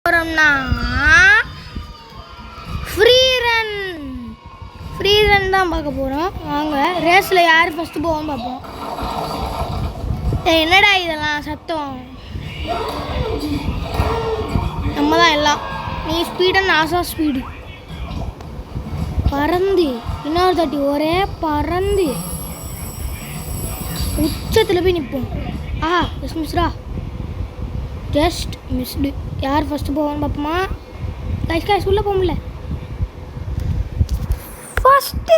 போகிறோம்னா free run தான் பார்க்க போகிறோம். வாங்க ரேஸில் யார் ஃபஸ்ட்டு போவோம் பார்ப்போம். என்னடா இதெல்லாம் சத்தம்? நம்ம தான் எல்லாம். நீ ஸ்பீடு, நாசா ஸ்பீடு. பறந்து இன்னொரு தாட்டி ஒரே பறந்து உச்சத்தில் போய் நிற்போம். Just Mishra, just missed. யார் ஃபஸ்ட்டு போவோன்னு பார்ப்போமா? கைஸ் உள்ளே போக முடியல. ஃபஸ்ட்டு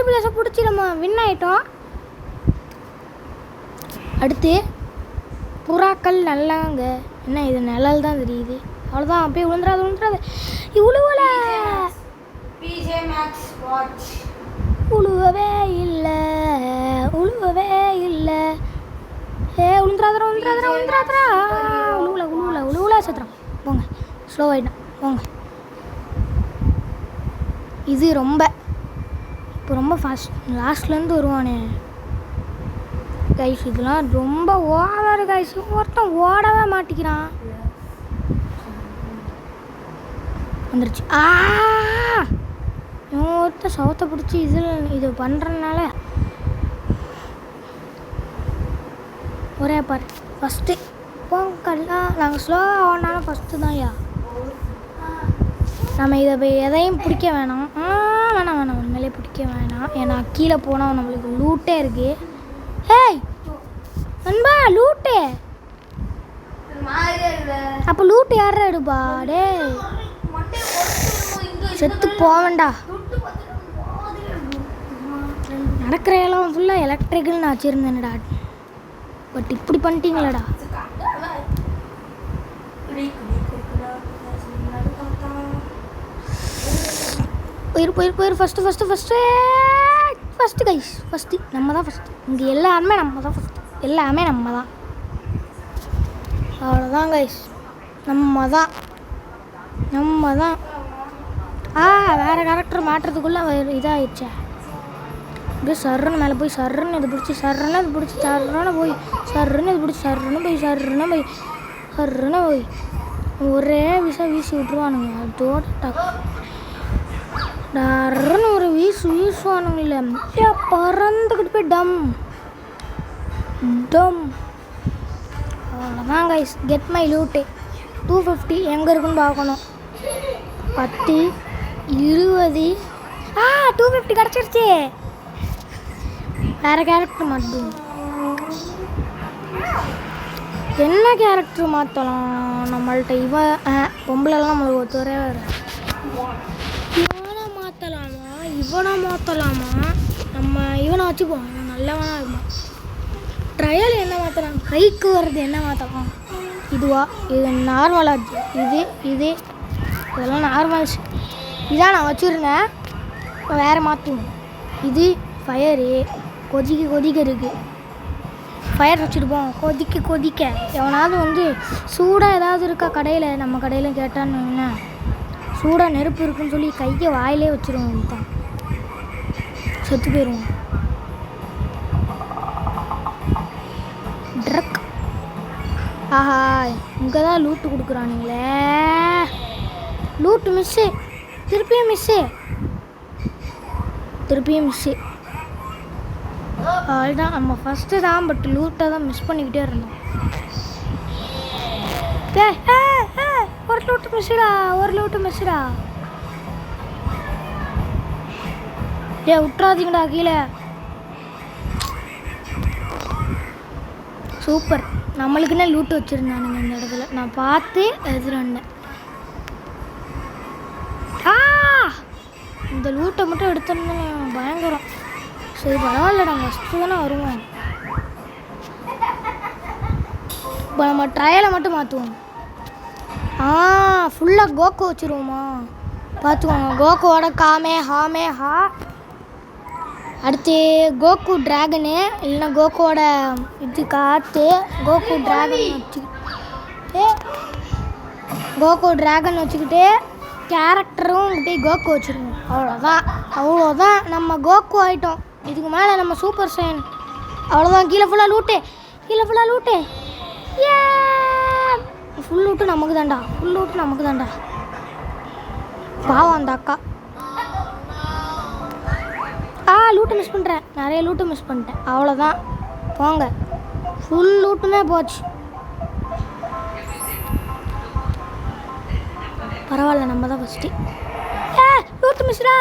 பிளேஸை பிடிச்சி நம்ம வின் ஆகிட்டோம். அடுத்து புறாக்கள் நல்லாங்க. என்ன இது நிழல் தான் தெரியுது, அவ்வளோதான். அப்படியே விழுந்துடாது. உழுவல உழுவவே இல்லை. உழுந்துராதரா உழுவல சத்துறான். போங்க, ஸ்லோ ஆகிட்டான். போங்க. இது இப்போ ரொம்ப ஃபாஸ்ட். லாஸ்ட்லேருந்து வருவானே கைஸ், இதெல்லாம் ரொம்ப ஓவர் கைஸ். ஒருத்தன் ஓடவே மாட்டிக்கிறான். வந்துருச்சு. ஒருத்தன் சவத்தை பிடிச்சி இது பண்ணுறதுனால ஒரே பாரு. ஃபஸ்ட்டு போங்கல்லாம் நாங்கள் ஸ்லோவாக ஓடினாலும் ஃபஸ்ட்டு தான். நம்ம இதை போய் எதையும் பிடிக்க வேணாம். வேணாம் உண்மையிலே பிடிக்க வேணாம். ஏன்னா கீழே போனால் நம்மளுக்கு லூட்டே இருக்குது. ஏய் நண்பா, லூட்டு. அப்போ லூட்டு யார எடுப்பா? டே செத்து போவேண்டா. நடக்கிற எல்லாம் ஃபுல்லாக எலக்ட்ரிக்கல் நான் வச்சுருந்தேன்டா. பட் இப்படி பண்ணிட்டீங்களடா. போயிரு. ஃபஸ்ட்டு கைஸ், ஃபஸ்ட்டு நம்ம தான் ஃபஸ்ட்டு. இங்கே எல்லாமே நம்ம தான் ஃபஸ்ட்டு. எல்லாமே நம்ம தான். அவ்வளோதான் கைஸ், நம்ம தான். வேறு கேரக்டர் மாட்டுறதுக்குள்ளே இதாகிடுச்சே. அப்படியே சர்றன்னு மேலே போய் சர்றன்னு இது பிடிச்சி சர்றன்னு போய் ஒரே வீசி விட்ருவானுங்க. அதோட டர்ன்னு ஒரு வீசுவானுங்களே. பறந்துக்கிட்டு போய் டம். அவ்வளோதான் கைஸ். Get my loot. 250 எங்கே இருக்குன்னு பார்க்கணும். 10 20 250 கிடச்சிருச்சு. வேறு கேரக்டர் மாற்றும். என்ன கேரக்டர் மாற்றலாம் நம்மள்கிட்ட? பொம்பளைலாம் நம்மளுக்கு ஒருத்தரே வேறு. இவனை மாற்றலாமா? நம்ம இவனை வச்சுப்போம். இவன் நல்லவனாக இருக்கும். ட்ரையல் என்ன மாற்றலாம்? கைக்கு வர்றது என்ன மாற்றலாம்? இது நார்மலாச்சு. இதெல்லாம் நார்மல்ஸ். இதான் நான் வச்சுருந்தேன். இப்போ வேறு மாற்றுவோம். இது ஃபயரு. கொதிக்க இருக்குது. ஃபயர் வச்சுருப்போம். கொதிக்க எவனாவது சூடாக ஏதாவது இருக்கா கடையில்? நம்ம கடையில் கேட்டான்னு என்ன, சூடாக நெருப்பு இருக்குன்னு சொல்லி கையை வாயிலே வச்சுருவோம். தான் செத்து போயிடுவோம். ட்ரக். இங்கே தான் லூட்டு கொடுக்குறானுங்களே. Loot miss. திருப்பியும் மிஸ்ஸு. அதுதான் நம்ம ஃபஸ்ட்டு தான். பட் லூட்டை தான் மிஸ் பண்ணிக்கிட்டே இருந்தோம். ஒரு லூட்டு மிஸ்ஸுடா. விட்றாதீங்கடா கீழே. சூப்பர். நம்மளுக்குன்னே லூட்டு வச்சுருந்தானுங்க இந்த இடத்துல. நான் பார்த்து எதிர்ந்தேன். இந்த லூட்டை மட்டும் எடுத்துருந்தேன் பயங்கரம். சரி பரவாயில்லடா, ஃபஸ்ட்டு தானே வருவோம். இப்போ நம்ம ட்ரையலை மட்டும் மாற்றுவோம். ஃபுல்லாக கோகோ வச்சுருவோமா? பார்த்துக்கோங்க. கோகோவோட ஹா. அடுத்து கோகு ட்ராகனு, இல்லைன்னா கோகோட இது காற்று. கோகு ட்ராகன் வச்சுக்கிட்டு கேரக்டரும் போய் கோகு வச்சுருவோம். அவ்வளோதான் நம்ம கோகு ஆகிட்டோம். இதுக்கு மேலே நம்ம சூப்பர் சைன். அவ்வளோதான். கீழே ஃபுல்லாக லூட்டு. ஃபுல் லூட்டு நமக்கு தான்டா, ஃபுல் லூட்டு நமக்கு தான்டா. பாவம் அந்த அக்கா. லூட்டு மிஸ் பண்ணுறேன், நிறைய லூட்டு மிஸ் பண்ணிட்டேன். அவ்வளோதான், போங்க. ஃபுல் லூட்டுமே போச்சு. பரவாயில்ல, நம்ம தான் ஃபஸ்ட்டு. லூட்டு மிஸ்டா,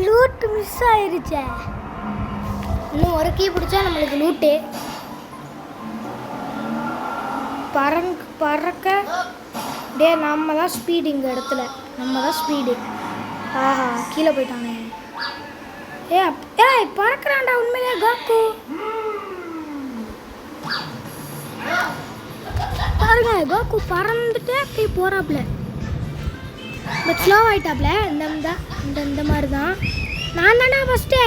லூட்டு மிஸ் ஆயிடுச்சே. இன்னும் ஒரு கீ பிடிச்சா நம்மளுக்கு லூட்டு. பறக்க டே, நம்ம தான் ஸ்பீடு. இங்கே இடத்துல நம்ம தான் ஸ்பீடு. ஆஹா, கீழே போயிட்டானே. பறக்கிறான்டா உண்மையிலே கோகு. பாருங்க, கோகு பறந்துட்டே போய் போகிறாப்புல. But slow ஆகிட்டாப்புல. இந்த மாதிரி தான். நான் தான்டா ஃபஸ்ட்டு.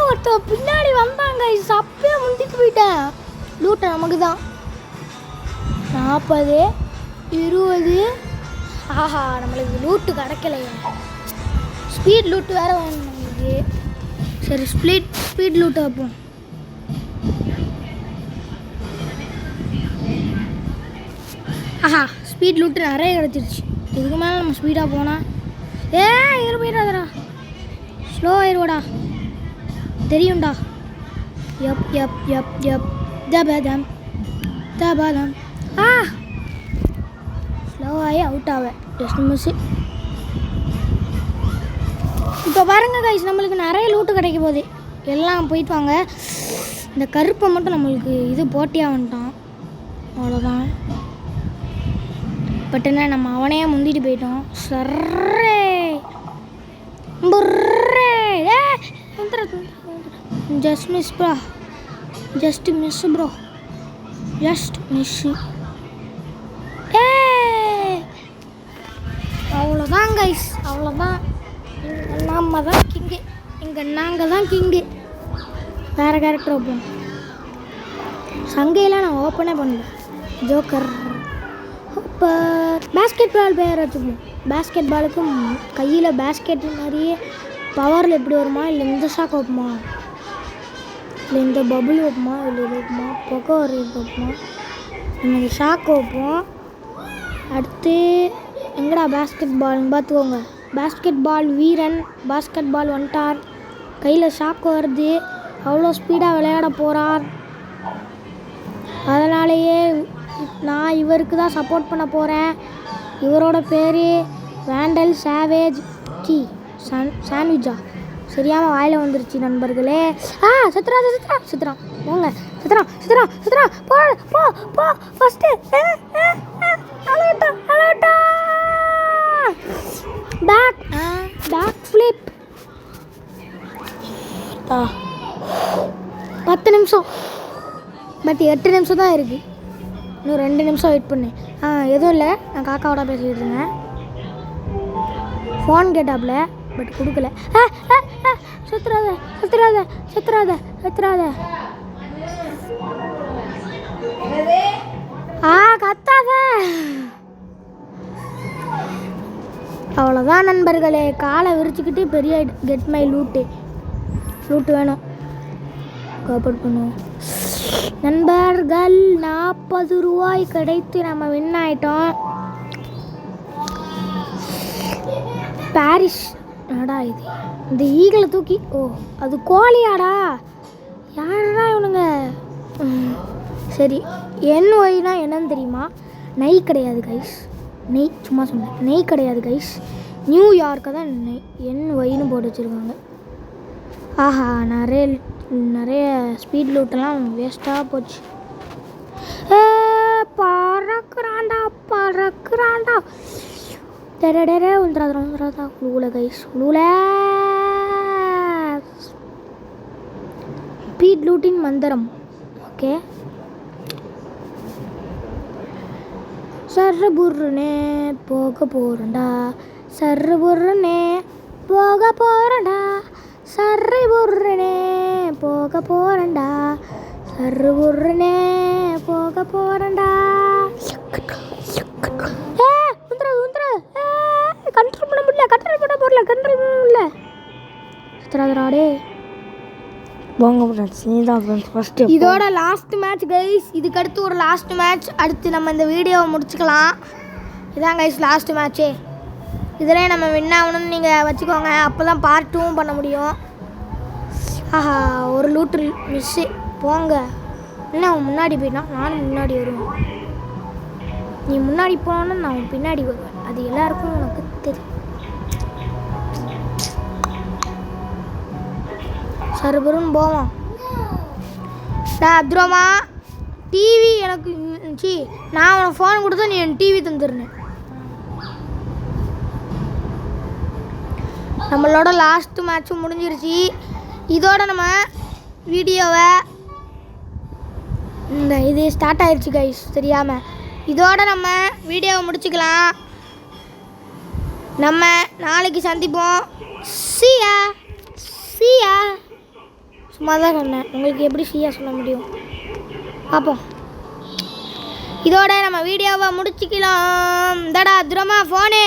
ஒருத்தர் பின்னாடி வந்தாங்க, அப்பயே முந்திட்டு போயிட்டேன். லூட்டை நமக்கு தான். 40, 20. ஆஹா, நம்மளுக்கு லூட்டு கிடைக்கலையே. ஸ்பீட் லூட்டு வேறு வேணும் நம்மளுக்கு. சரி, ஸ்பீட் லூட்டு வைப்போம். ஆஹா, ஸ்பீட் லூட்டு நிறைய கிடச்சிருச்சு. இதுக்கு மேலே நம்ம ஸ்பீடாக போனால் இதில் போயிடாதடா, ஸ்லோ ஆயிடுவாடா, தெரியும்டா. தபாதம் ஸ்லோ ஆகி அவுட் ஆவேன். Just miss. இப்போ பாருங்க கைஸ், நம்மளுக்கு நிறைய லூட்டு கிடைக்க போகுது. எல்லாம் போயிட்டு வாங்க. இந்த கருப்பை மட்டும் நம்மளுக்கு இது போட்டியாக வந்துட்டான், அவ்வளோதான். பட் என்ன, நம்ம அவனையே முந்திட்டு போயிட்டோம். Surrey just miss bro, just miss bro, just miss. அவ்வளோதான் கைஸ், அவ்வளோதான். நம்ம தான் கிங்கு, இங்கே நாங்கள் தான் கிங்கு. வேறு கேரக்டர் வைப்போம். சங்கையெல்லாம் நான் ஓப்பனே பண்ணல. ஜோக்கர். இப்போ பேஸ்கெட் பால் பேர் வச்சுப்போம். பேஸ்கெட் பாலுக்கும் கையில் பேஸ்கெட் மாதிரியே பவரில் எப்படி வருமா, இல்லை இந்த ஷாக் வைப்போமா, இல்லை இந்த பபுள் வைப்போமா, இல்லை இது வைப்போமா, புகை வரையும் வைப்போமா. இந்த ஷாக் வைப்போம். அடுத்து எங்கடா பேஸ்கெட் பால்னு பார்த்துக்கோங்க. பேஸ்கெட் பால் வீரன், பேஸ்கெட் பால் வந்துட்டார். கையில் ஷாக் வருது, அவ்வளோ ஸ்பீடாக விளையாட போகிறார். அதனாலேயே நான் இவருக்கு தான் சப்போர்ட் பண்ண போகிறேன். இவரோட பேர் வேண்டல் சாவேஜ். சாண்ட்விச்சா சரியாமல் வாயில் வந்துருச்சு நண்பர்களே. சித்ரான் போங்க. சித்ரா போ ஃபஸ்ட்டு. Back flip. 10 நிமிஷம், பட் 8 நிமிஷம் தான் இருக்குது. இன்னும் 2 நிமிஷம் வெயிட் பண்ணு. எதுவும் இல்லை, நான் காக்காவோட பேசிக்கிட்டு இருந்தேன். ஃபோன் கேட்டாப்புல, பட் கொடுக்கல. சுத்துறாத. கத்தாத. அவ்வளோதான் நண்பர்களே, காலை விரிச்சுக்கிட்டு பெரிய கெட் மை லூட்டு வேணும். கோஆப்ரேட் பண்ணுவோம் நண்பர்கள். 40 ரூபாய் கிடைத்து நம்ம வின் ஆகிட்டோம். பாரிஸ் ஆடா இது, இந்த ஈகிளை தூக்கி. அது கோழியாடா, யாரா இவனுங்க. சரி, NYனா என்னன்னு தெரியுமா? நெய் கிடையாது கைஸ். நெய் சும்மா சொன்னேன், நெய் கிடையாது கைஸ். நியூயார்க்கை தான் NYன்னு போட்டு வச்சுருக்காங்க. ஆஹா, நிறைய ஸ்பீட் லூட்டெல்லாம் வேஸ்ட்டாக போச்சு. பறக்குறான்டா. வந்துடாதா உழுவுல கைஸ், உழுவுல. ஸ்பீட் லூட்டின் மந்திரம். ஓகே, சர்ரு புர்ருனே போக போகிறேன்டா, சர்ரு புர்ருனே போக போகிறேன்டா, சர்ரு புர்ருனே போக போகிறேன்டா, சர்ரு புர்ருனே போக போகிறேன்டா. கண்ட்ரோல் பண்ண முடியல. சுத்துறாதராடே. போங்க ஃப்ரெண்ட்ஸ், நீ தான் ஃப்ரெண்ட்ஸ் ஃபஸ்ட்டு. இதோட லாஸ்ட் மேட்ச் கைஸ். இதுக்கு அடுத்து ஒரு லாஸ்ட் மேட்ச். அடுத்து நம்ம இந்த வீடியோவை முடிச்சுக்கலாம். இதான் கைஸ் லாஸ்ட் மேட்ச்சு. இதிலே நம்ம வின் ஆகணும்னு நீங்கள் வச்சுக்கோங்க. அப்போ தான் பார்ட் 2 பண்ண முடியும். ஆஹா, ஒரு லூட்டு மிஸ்ஸு. போங்க. என்ன அவன் முன்னாடி போயிட்டான், நானும் முன்னாடி வருவேன். நீ முன்னாடி போனோன்னா நான் பின்னாடி வருவேன். அது எல்லாருக்கும் உனக்கு தெரியும். சருபருன்னு போவோம். அப்துரமா டிவி எனக்கு நான் உனக்கு ஃபோன் கொடுத்தா நீ என் டிவி தந்துடுறேன். நம்மளோட லாஸ்ட்டு மேட்ச்சும் முடிஞ்சிருச்சு. இதோட நம்ம வீடியோவை இது ஸ்டார்ட் ஆயிடுச்சு கைஸ் தெரியாமல். இதோட நம்ம வீடியோவை முடிச்சுக்கலாம். நம்ம நாளைக்கு சந்திப்போம். சியா சியா. சும்மா தான் சொன்னேன், உங்களுக்கு எப்படி சியா சொல்ல முடியும் பார்ப்போம். இதோட நம்ம வீடியோவை முடிச்சுக்கலாம். தடா துரமா ஃபோனு.